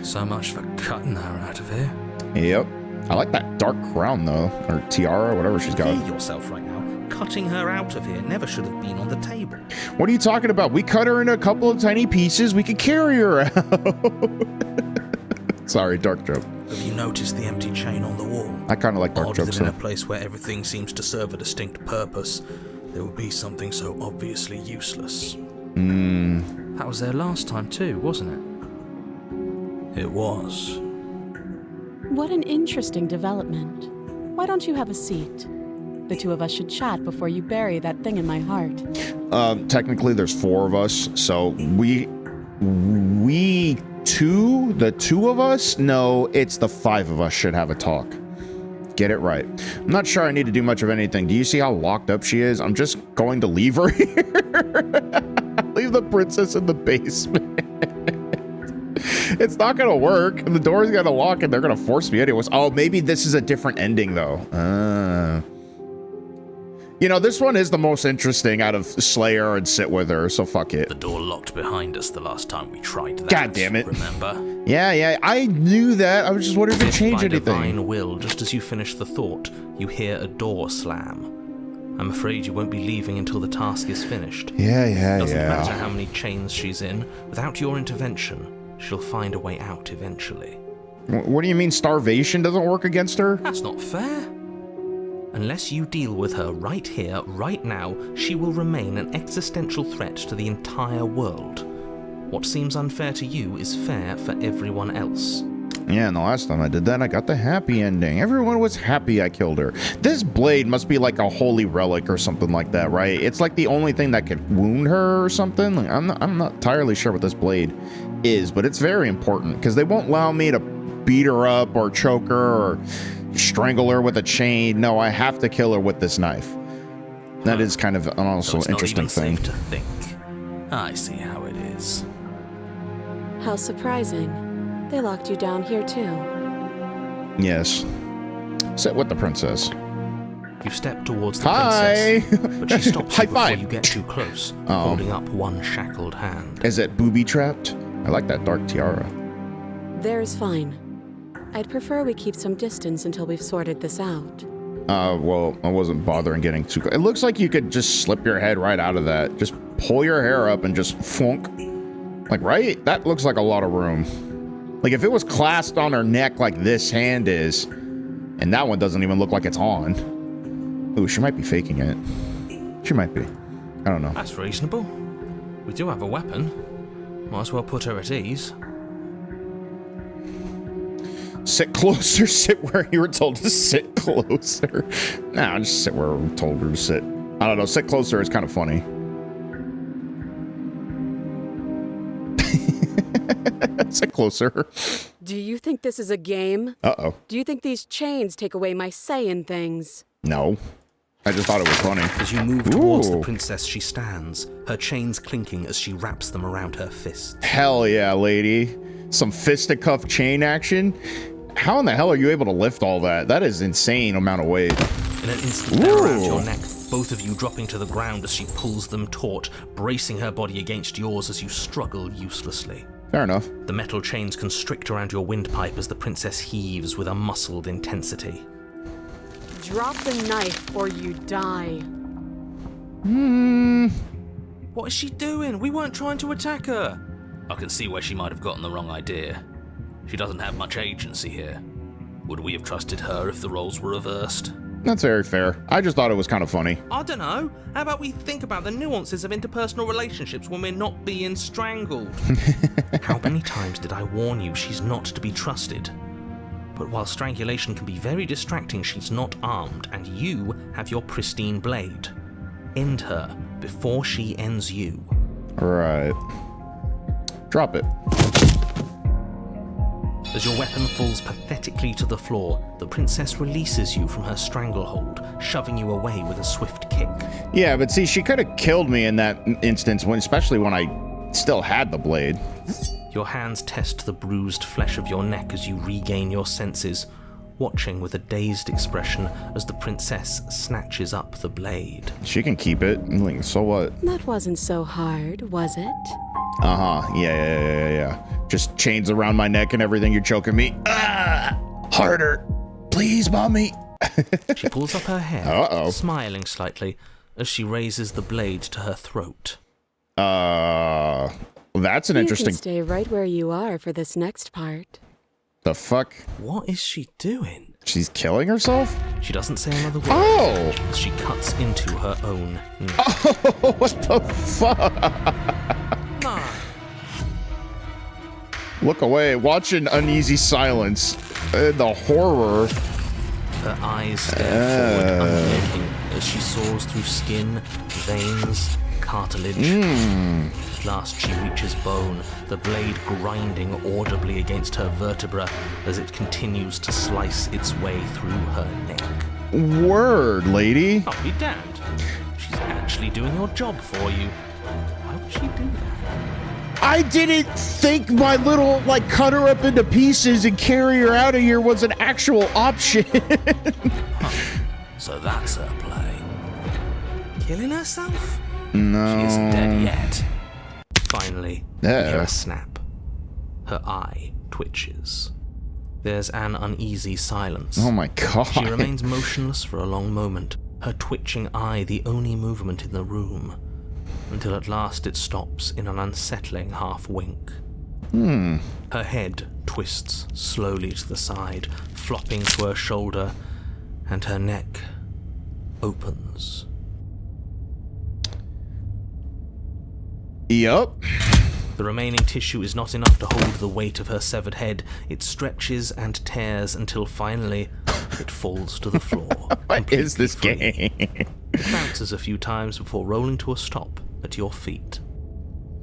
So much for cutting her out of here. Yep. I like that dark crown, though. Or tiara, whatever she's got. Hear yourself right now. Cutting her out of here never should have been on the table. What are you talking about? We cut her into a couple of tiny pieces. We could carry her out. Sorry, dark joke. Have you noticed the empty chain on the wall? I kind of like dark Odd jokes. that in So. a place where everything seems to serve a distinct purpose, there would be something so obviously useless. That was there last time too, wasn't it? It was. What an interesting development. Why don't you have a seat? The two of us should chat before you bury that thing in my heart. Technically, there's 4 of us, so the two of us? No, it's the 5 of us should have a talk. Get it right. I'm not sure I need to do much of anything. Do you see how locked up she is? I'm just going to leave her here. Leave the princess in the basement. It's not gonna work. The door's gonna lock and they're gonna force me anyways. Oh, maybe this is a different ending though. You know, this one is the most interesting out of slay her and sit with her, so fuck it. The door locked behind us the last time we tried that. God damn it. Remember? Yeah, I knew that. I was just wondering if it changed by anything. Divine will, just as you finish the thought, you hear a door slam. I'm afraid you won't be leaving until the task is finished. Yeah. Doesn't matter how many chains she's in, without your intervention, she'll find a way out eventually. What do you mean starvation doesn't work against her? That's not fair. Unless you deal with her right here, right now, she will remain an existential threat to the entire world. What seems unfair to you is fair for everyone else. Yeah, and the last time I did that, I got the happy ending. Everyone was happy I killed her. This blade must be like a holy relic or something like that, right? It's like the only thing that could wound her or something. Like, I'm not entirely sure what this blade is, but it's very important because they won't allow me to beat her up or choke her or strangle her with a chain. No, I have to kill her with this knife. That is kind of an also So interesting it's not even thing. safe to think. I see how it is. How surprising. They locked you down here too. Yes. Sit with the princess. You step towards the Hi! princess, but she stops High you before five. you get too close, holding up one shackled hand. Is it booby trapped? I like that dark tiara. There's fine. I'd prefer we keep some distance until we've sorted this out. Well, I wasn't bothering getting too close. It looks like you could just slip your head right out of that. Just pull your hair up and just flunk. Like, right? That looks like a lot of room. Like, if it was clasped on her neck like this hand is, and that one doesn't even look like it's on. Ooh, she might be faking it. She might be. I don't know. That's reasonable. We do have a weapon. Might as well put her at ease. Sit closer, sit where you were told to sit closer. Nah, just sit where we told her to sit. I don't know, sit closer is kind of funny. Sit closer. Do you think this is a game? Uh-oh. Do you think these chains take away my say in things? No. I just thought it was funny. As you move towards the Ooh. princess, she stands, her chains clinking as she wraps them around her fists. Hell yeah, lady. Some fisticuff chain action. How in the hell are you able to lift all that? That is insane amount of weight. In an instant, they're around Ooh. your neck, both of you dropping to the ground as she pulls them taut, bracing her body against yours as you struggle uselessly. Fair enough. The metal chains constrict around your windpipe as the princess heaves with a muscled intensity. Drop the knife or you die. What is she doing? We weren't trying to attack her. I can see where she might have gotten the wrong idea. She doesn't have much agency here. Would we have trusted her if the roles were reversed? That's very fair. I just thought it was kind of funny. I don't know. How about we think about the nuances of interpersonal relationships when we're not being strangled? How many times did I warn you she's not to be trusted? But while strangulation can be very distracting, she's not armed, and you have your pristine blade. End her before she ends you. Right. Drop it. As your weapon falls pathetically to the floor, the princess releases you from her stranglehold, shoving you away with a swift kick. Yeah, but see, she could have killed me in that instance, especially when I still had the blade. Your hands test the bruised flesh of your neck as you regain your senses, watching with a dazed expression as the princess snatches up the blade. She can keep it. Like, so what? That wasn't so hard, was it? Uh-huh. Yeah. Just chains around my neck and everything. You're choking me. Ah! Harder. Please, mommy. She pulls up her hair, Uh-oh. smiling slightly as she raises the blade to her throat. That's an You interesting... can stay right where you are for this next part. The fuck? What is she doing? She's killing herself? She doesn't say another word. Oh! As she cuts into her own neck. Oh, what the fuck? No. Look away. Watch in uneasy silence. The horror. Her eyes stare forward, unblinking, as she saws through skin, veins, cartilage. At last she reaches bone, the blade grinding audibly against her vertebra as it continues to slice its way through her neck. Word, lady. I'll be damned. She's actually doing your job for you. Why would she do that? I didn't think my little, like, cut her up into pieces and carry her out of here was an actual option. So that's her play. Killing herself? No. She isn't dead yet. Finally, you Yeah. hear a snap. Her eye twitches. There's an uneasy silence. Oh my god. She remains motionless for a long moment, her twitching eye the only movement in the room, until at last it stops in an unsettling half-wink. Her head twists slowly to the side, flopping to her shoulder, and her neck opens. Yup. The remaining tissue is not enough to hold the weight of her severed head. It stretches and tears until finally it falls to the floor. What is this completely free. game? It bounces a few times before rolling to a stop at your feet.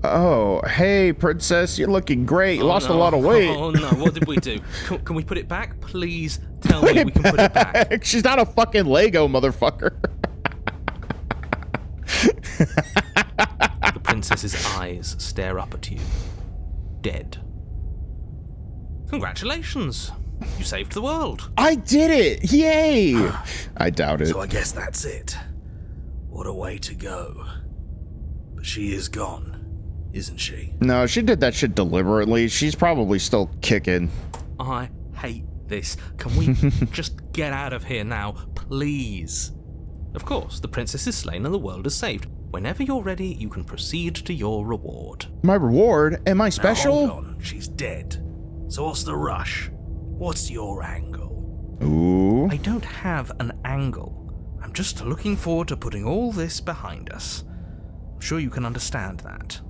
Oh, hey, princess, you're looking great. You lost a lot of weight. Oh no, what did we do? Can we put it back? Please tell me we can put it back. She's not a fucking Lego, motherfucker. The princess's eyes stare up at you. Dead. Congratulations. You saved the world. I did it! Yay! I doubt it. So I guess that's it. What a way to go. But she is gone, isn't she? No, she did that shit deliberately. She's probably still kicking. I hate this. Can we just get out of here now, please? Of course, the princess is slain and the world is saved. Whenever you're ready, you can proceed to your reward. My reward? Am I Now, special? hold on. She's dead. So what's the rush? What's your angle? Ooh. I don't have an angle. I'm just looking forward to putting all this behind us. I'm sure you can understand that.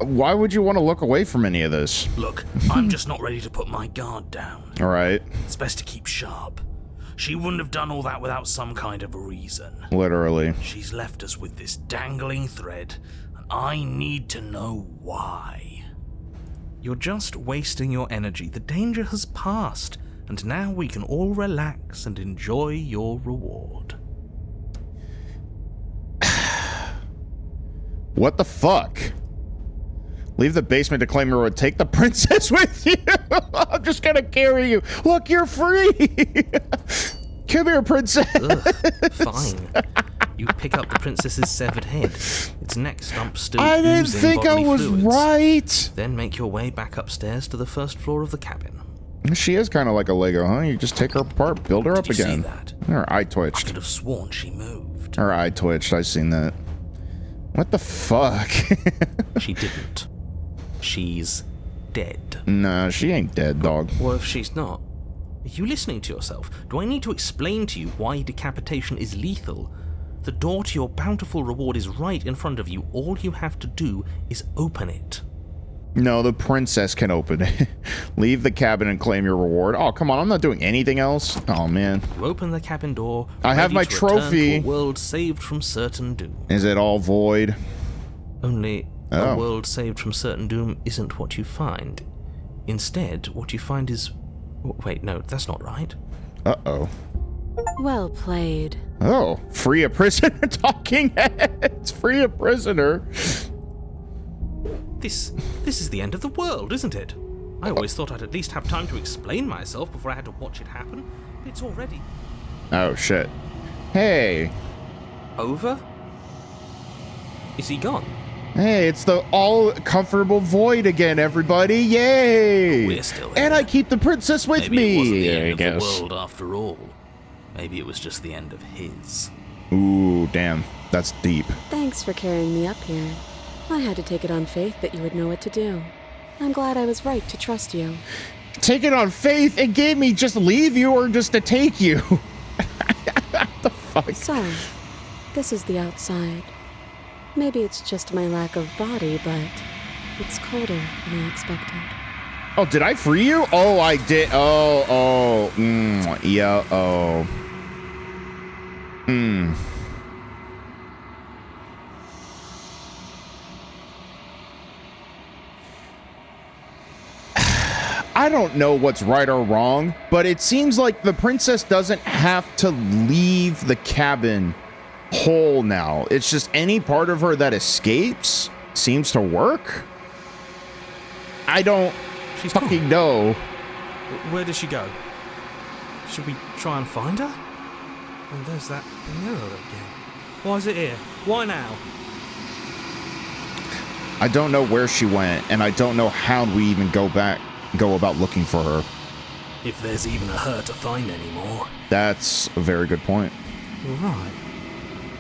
Why would you want to look away from any of this? Look, I'm just not ready to put my guard down. Alright. It's best to keep sharp. She wouldn't have done all that without some kind of a reason. Literally. She's left us with this dangling thread, and I need to know why. You're just wasting your energy. The danger has passed, and now we can all relax and enjoy your reward. What the fuck? Leave the basement to claim your reward. Take the princess with you. I'm just gonna carry you. Look, you're free. Come here, princess. Ugh, fine. You pick up the princess's severed head. Its neck stump still I didn't oozing think I bodily was fluids. right. Then make your way back upstairs to the first floor of the cabin. She is kind of like a Lego, huh? You just take her apart, build her up Did you again. see that? Her eye I twitched. could have sworn she moved. Her eye twitched. I seen that. What the fuck? She didn't. She's dead. Nah, she ain't dead, dog. What if she's not? Are you listening to yourself? Do I need to explain to you why decapitation is lethal? The door to your bountiful reward is right in front of you. All you have to do is open it. No, the princess can open it. Leave the cabin and claim your reward. Oh, come on. I'm not doing anything else. Oh, man. You open the cabin door. I have ready my to return trophy. to a world saved from certain doom. Is it all void? Only Oh. a world saved from certain doom isn't what you find. Instead, what you find is... Wait, no, that's not right. Uh-oh. Well played. Oh, free a prisoner. Talking heads. Free a prisoner. This is the end of the world, isn't it? I always thought I'd at least have time to explain myself before I had to watch it happen. It's already Oh, shit. Hey. over? Is he gone? Hey, it's the all comfortable void again, everybody. Yay! We're still here. And I keep the princess with Maybe it wasn't me, the end I of the guess. world after all. Maybe it was just the end of his. Ooh, damn. That's deep. Thanks for carrying me up here. I had to take it on faith that you would know what to do. I'm glad I was right to trust you. Take it on faith. It gave me just leave you or just to take you. What the fuck? So, this is the outside. Maybe it's just my lack of body, but it's colder than I expected. Oh, did I free you? Oh, I did. Yeah, I don't know what's right or wrong, but it seems like the princess doesn't have to leave the cabin whole now. It's just any part of her that escapes seems to work. I don't fucking know. Where did she go? Should we try and find her? And there's that mirror again. Why is it here? Why now? I don't know where she went, and I don't know how we even go about looking for her. If there's even a her to find anymore. That's a very good point. Right.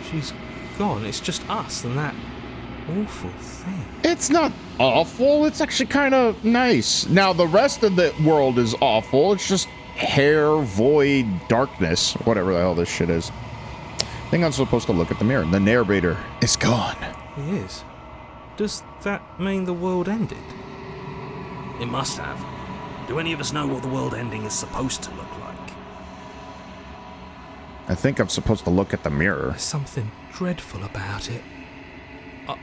She's gone. It's just us and that awful thing. It's not awful. It's actually kind of nice. Now, the rest of the world is awful. It's just hair, void, darkness, whatever the hell this shit is. I think I'm supposed to look at the mirror. The narrator is gone. He is. Does that mean the world ended? It must have. Do any of us know what the world ending is supposed to look like? I think I'm supposed to look at the mirror. There's something dreadful about it.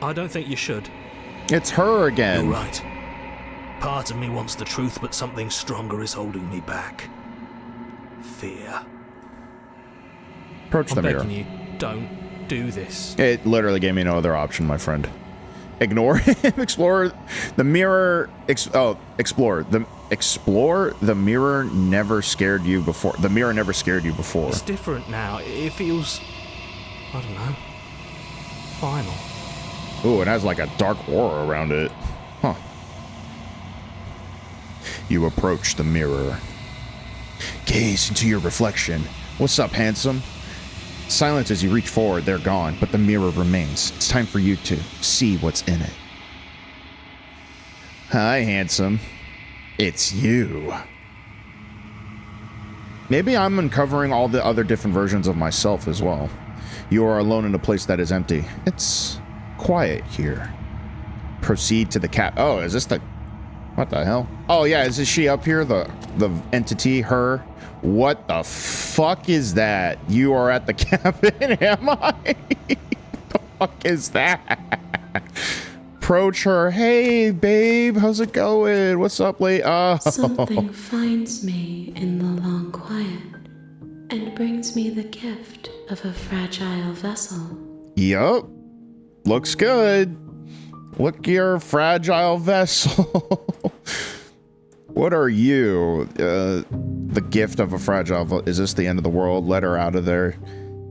I don't think you should. It's her again. You're right. Part of me wants the truth, but something stronger is holding me back. Fear. Approach the mirror. I'm begging you, don't do this. It literally gave me no other option, my friend. Ignore him. Explore the mirror. Explore the mirror. Never scared you before. The mirror never scared you before. It's different now. It feels, I don't know, final. Ooh, it has like a dark aura around it. Huh. You approach the mirror. Gaze into your reflection. What's up, handsome? Silent as you reach forward, they're gone, but the mirror remains. It's time for you to see what's in it. Hi, handsome. It's you. Maybe I'm uncovering all the other different versions of myself as well. You are alone in a place that is empty. It's quiet here. Proceed to the cat. Oh, is this the... What the hell? Oh, yeah, is she up here? The entity, her? What the fuck is that? You are at the cabin, am I? What the fuck is that? Approach her. Hey, babe, how's it going? What's up, late? Oh. Something finds me in the long quiet and brings me the gift of a fragile vessel. Yup. Looks good. Look, your fragile vessel. What are you? The gift of a fragile vessel. Is this the end of the world? Let her out of there.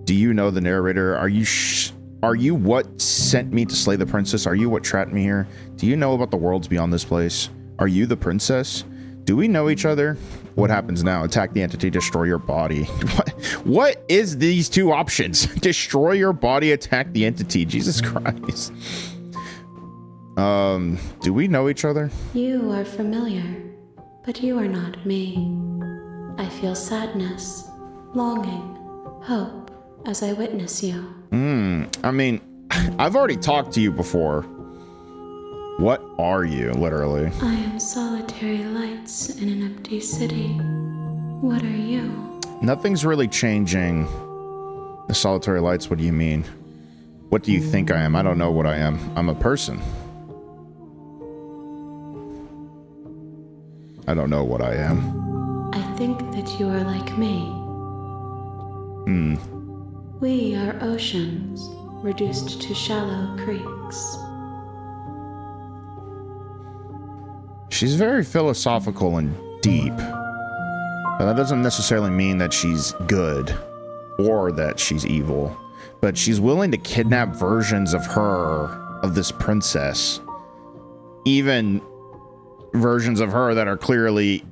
Do you know the narrator? Are you what sent me to slay the princess? Are you what trapped me here? Do you know about the worlds beyond this place? Are you the princess? Do we know each other? What happens now? Attack the entity, destroy your body. What is these two options? Destroy your body, attack the entity. Jesus Christ. Do we know each other? You are familiar, but you are not me. I feel sadness, longing, hope as I witness you. I mean, I've already talked to you before. What are you, literally? I am solitary lights in an empty city. What are you? Nothing's really changing. The solitary lights, what do you mean? What do you think I am? I don't know what I am. I'm a person. I don't know what I am. I think that you are like me. We are oceans, reduced to shallow creeks. She's very philosophical and deep. But that doesn't necessarily mean that she's good or that she's evil. But she's willing to kidnap versions of her, of this princess. Even versions of her that are clearly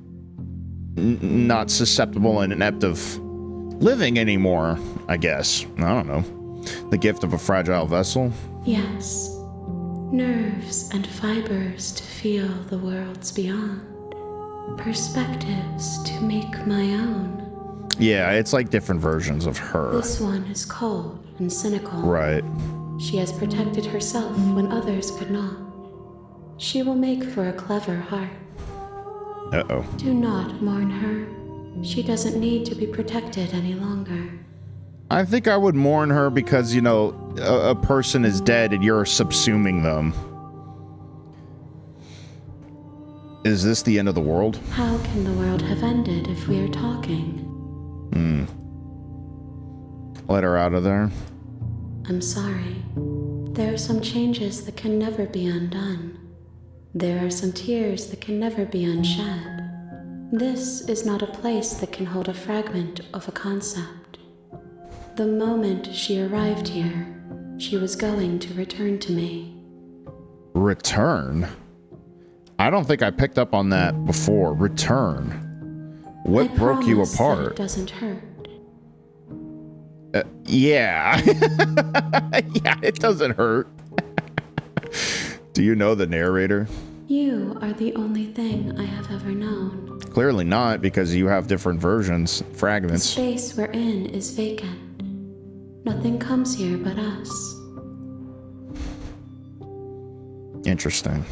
not susceptible and inept of living anymore, I guess. I don't know. The gift of a fragile vessel? Yes. Nerves and fibers to feel the worlds beyond. Perspectives to make my own. Yeah, it's like different versions of her. This one is cold and cynical. Right. She has protected herself when others could not. She will make for a clever heart. Uh-oh. Do not mourn her. She doesn't need to be protected any longer. I think I would mourn her because, you know, a person is dead and you're subsuming them. Is this the end of the world? How can the world have ended if we are talking? Let her out of there. I'm sorry. There are some changes that can never be undone. There are some tears that can never be unshed. This is not a place that can hold a fragment of a concept. The moment she arrived here, she was going to return to me. Return? I don't think I picked up on that before. Return. What broke you promise that apart? It doesn't hurt. Yeah. Yeah, it doesn't hurt. Do you know the narrator? You are the only thing I have ever known. Clearly not, because you have different versions, The fragments. space we're in is vacant. Nothing comes here but us. Interesting.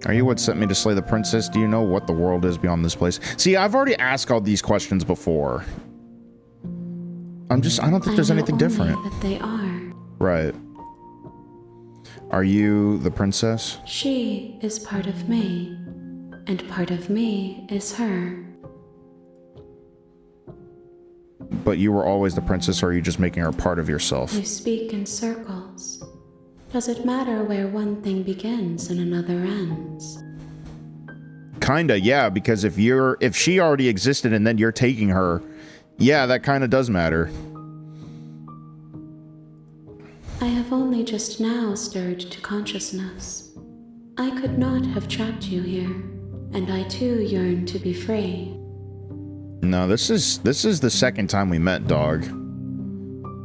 Are you what sent me to slay the princess? Do you know what the world is beyond this place? See, I've already asked all these questions before. I don't think there's anything different. That they are. Right. Are you the princess? She is part of me, and part of me is her. But you were always the princess, or are you just making her part of yourself? You speak in circles. Does it matter where one thing begins and another ends? Kinda, yeah, because if she already existed and then you're taking her, yeah, that kinda does matter. I have only just now stirred to consciousness. I could not have trapped you here, and I too yearn to be free. No, this is the second time we met, dog.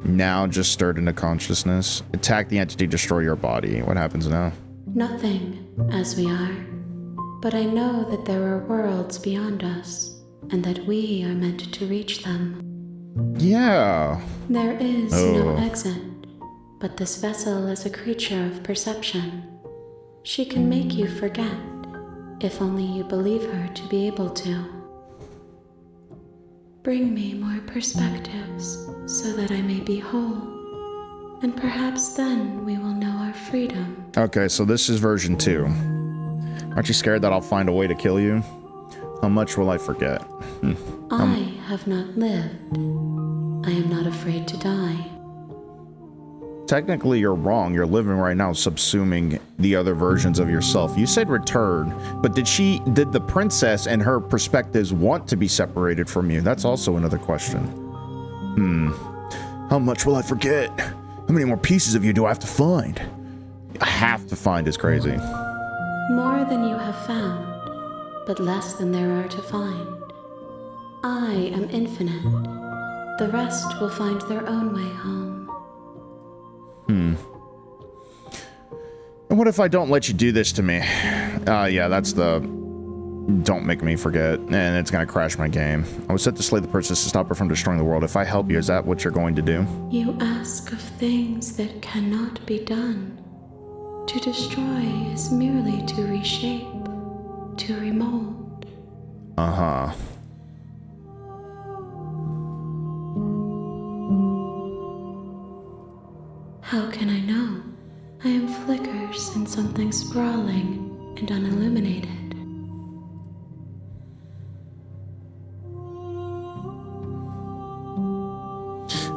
Now just stirred into consciousness. Attack the entity, destroy your body. What happens now? Nothing, as we are. But I know that there are worlds beyond us, and that we are meant to reach them. Yeah. There is no Oh. exit, but this vessel is a creature of perception. She can make you forget, if only you believe her to be able to. Bring me more perspectives, so that I may be whole. And perhaps then we will know our freedom. Okay, so this is version 2. Aren't you scared that I'll find a way to kill you? How much will I forget? I have not lived. I am not afraid to die. Technically, you're wrong. You're living right now, subsuming the other versions of yourself. You said return, but did the princess and her perspectives want to be separated from you? That's also another question. How much will I forget? How many more pieces of you do I have to find? I have to find is crazy. More than you have found, but less than there are to find. I am infinite. The rest will find their own way home. And what if I don't let you do this to me? Yeah, that's the don't make me forget, and it's gonna crash my game. I was set to slay the princess to stop her from destroying the world. If I help you, is that what you're going to do? You ask of things that cannot be done. To destroy is merely to reshape, to remold. Uh-huh. How can I know? I am flickers in something sprawling and unilluminated.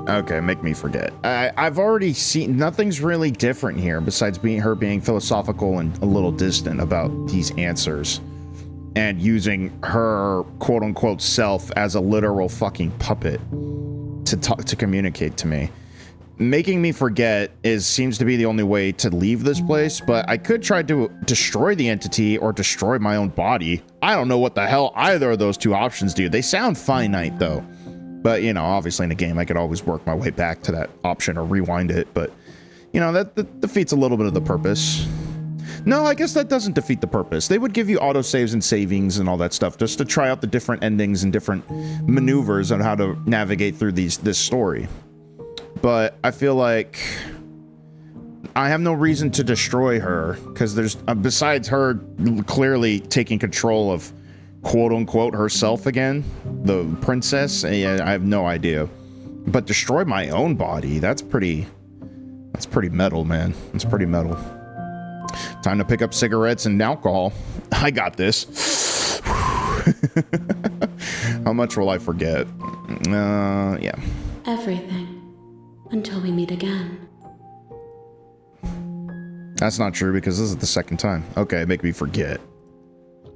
Okay, make me forget. I've already seen nothing's really different here besides her being philosophical and a little distant about these answers and using her quote unquote self as a literal fucking puppet to communicate to me. Making me forget seems to be the only way to leave this place, but I could try to destroy the entity or destroy my own body. I don't know what the hell either of those two options do. They sound finite though. But, you know, obviously in a game, I could always work my way back to that option or rewind it. But you know, that defeats a little bit of the purpose. No, I guess that doesn't defeat the purpose. They would give you autosaves and savings and all that stuff just to try out the different endings and different maneuvers on how to navigate through this story. But I feel like I have no reason to destroy her because there's, besides her clearly taking control of quote unquote herself again, the princess, I have no idea. But destroy my own body, that's pretty metal, man. That's pretty metal. Time to pick up cigarettes and alcohol. I got this. How much will I forget? Yeah. Everything. Until we meet again. That's not true because this is the second time. Okay, make me forget.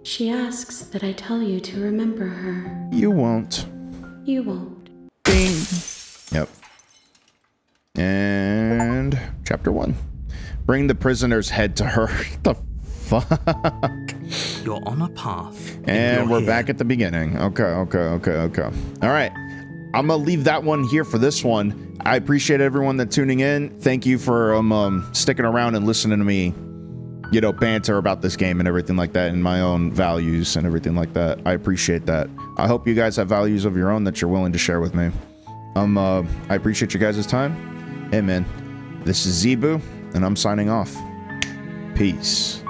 She asks that I tell you to remember her. You won't. You won't. Bing. Yep. And chapter 1. Bring the prisoner's head to her. The fuck? You're on a path. And we're here. back at the beginning. Okay. All right. I'm gonna leave that one here for this one. I appreciate everyone that tuning in. Thank you for sticking around and listening to me, you know, banter about this game and everything like that, and my own values and everything like that. I appreciate that. I hope you guys have values of your own that you're willing to share with me. I appreciate you guys' time. Hey man, this is Zebu, and I'm signing off. Peace.